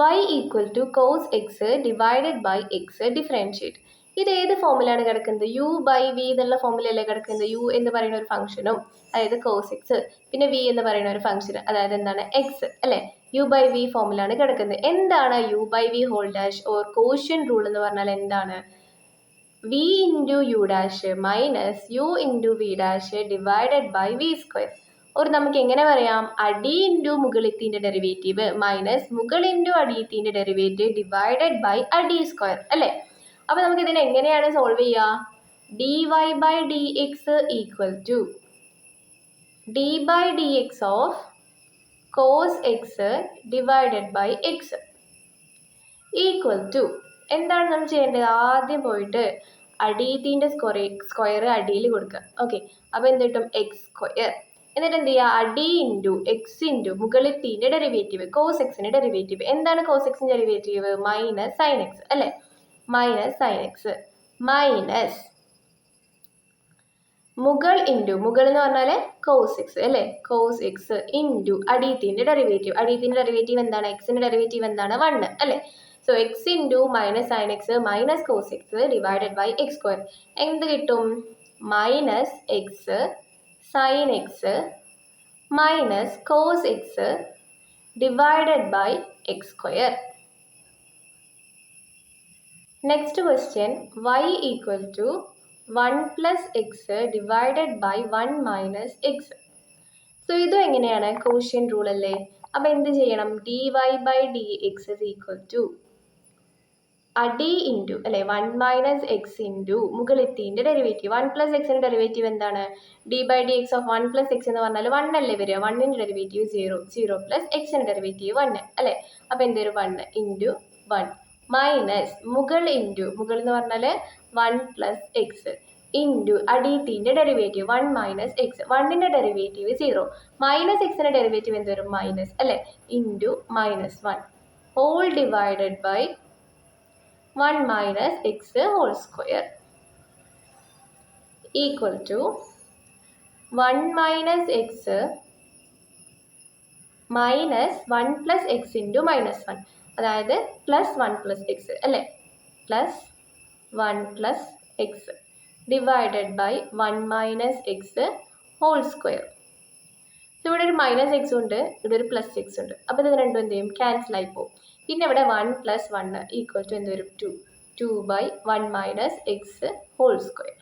y equal to cos x divided by x differentiate. ഇത് ഏത് ഫോമിലാണ് കിടക്കുന്നത്? യു ബൈ വി എന്നുള്ള ഫോമിലല്ലേ കിടക്കുന്നത്? യു എന്ന് പറയുന്ന ഒരു ഫംഗ്ഷനും അതായത് കോസ് എക്സ്, പിന്നെ വി എന്ന് പറയുന്ന ഒരു ഫംഗ്ഷൻ അതായത് എന്താണ് എക്സ് അല്ലേ, യു ബൈ വി ഫോമിലാണ് കിടക്കുന്നത്. എന്താണ് u by v whole dash or quotient rule എന്ന് പറഞ്ഞാൽ എന്താണ്? V into u dash minus u into v dash divided by v square. ഒരു നമുക്ക് എങ്ങനെ പറയാം? അടി ഇൻറ്റു മുകളിലത്തിന്റെ ഡെറിവേറ്റീവ് മൈനസ് മുകൾ ഇൻറ്റു അടിയത്തിന്റെ ഡെറിവേറ്റീവ് ഡിവൈഡഡ് ബൈ അടി സ്ക്വയർ അല്ലേ. അപ്പൊ നമുക്ക് ഇതിനെ എങ്ങനെയാണ് സോൾവ് ചെയ്യുക? D y by d x equal to d by d x of cos x divided by x equal to എന്താണ് നമ്മൾ ചെയ്യേണ്ടത്? ആദ്യം പോയിട്ട് അടിയത്തിന്റെ സ്ക്വയർ അടിയിൽ കൊടുക്കുക. ഓക്കെ, അപ്പൊ എന്ത് കിട്ടും? X square. എന്നിട്ട് എന്ത് ചെയ്യുക? അടി ഇൻറ്റു എക്സ് ഇൻറ്റു മുകളിലത്തിന്റെ ഡെറിവേറ്റീവ് കോസ് എക്സിന്റെ ഡെറിവേറ്റീവ്. എന്താണ് കോസ് എക്സിന്റെ ഡെറിവേറ്റീവ്? മൈനസ് സൈൻ എക്സ് അല്ലേ, മൈനസ് സൈൻ എക്സ് മൈനസ് മുകൾ ഇൻറ്റു മുകൾ എന്ന് പറഞ്ഞാൽ കോസ് എക്സ് അല്ലേ, കോസ് എക്സ് ഇൻറ്റു അടിയത്തിന്റെ ഡെറിവേറ്റീവ്. അടിയത്തിന്റെ ഡെറിവേറ്റീവ് എന്താണ്? എക്സിന്റെ ഡെറിവേറ്റീവ് എന്താണ്? 1 അല്ലേ. So x into minus sine x minus cos x divided by x square. എന്ത് കിട്ടും? Minus x sine x minus cos x divided by x square. Next question, y equal to 1 plus x divided by 1 minus x. So ഇതും എങ്ങനെയാണ്? Quotient rule അല്ലേ. അപ്പൊ എന്ത് ചെയ്യണം? D y by d x is equal to അടി into അല്ലെ 1 minus x into മുകളിലത്തിന്റെ derivative. 1 plus എക്സിന്റെ ഡെറിവേറ്റീവ് എന്താണ്? D by d x of 1 plus x എന്ന് പറഞ്ഞാൽ 1 അല്ലേ വരിക. 1ന്റെ ഡെറിവേറ്റീവ് 0, 0 പ്ലസ് എക്സിന്റെ ഡെറിവേറ്റീവ് 1 അല്ലേ. അപ്പൊ എന്തൊരു 1 ഇൻറ്റു 1 മൈനസ് മുകൾ ഇൻറ്റു മുകൾ എന്ന് പറഞ്ഞാൽ 1 പ്ലസ് എക്സ് ഇൻറ്റു അടിയത്തിന്റെ ഡെറിവേറ്റീവ് 1 മൈനസ് എക്സ്. 1ന്റെ ഡെറിവേറ്റീവ് 0 മൈനസ് എക്സിന്റെ ഡെറിവേറ്റീവ് എന്ത് വരും? മൈനസ് അല്ലേ, into minus 1 whole divided by 1 minus x whole square equal to 1 minus x minus 1 plus x into minus 1, അതായത് പ്ലസ് 1 പ്ലസ് എക്സ് അല്ലേ, plus 1 plus x divided by 1 minus x whole square. ഇവിടെ ഒരു minus X ഉണ്ട്, ഇവിടെ ഒരു plus X ഉണ്ട്. അപ്പോൾ ഇത് രണ്ടും എന്ത് ചെയ്യും? ക്യാൻസൽ ആയി പോകും. പിന്നെ ഇവിടെ 1 പ്ലസ് 1 ഈക്വൽ ടു എന്ത് വരും? 2 by 1 minus x whole square.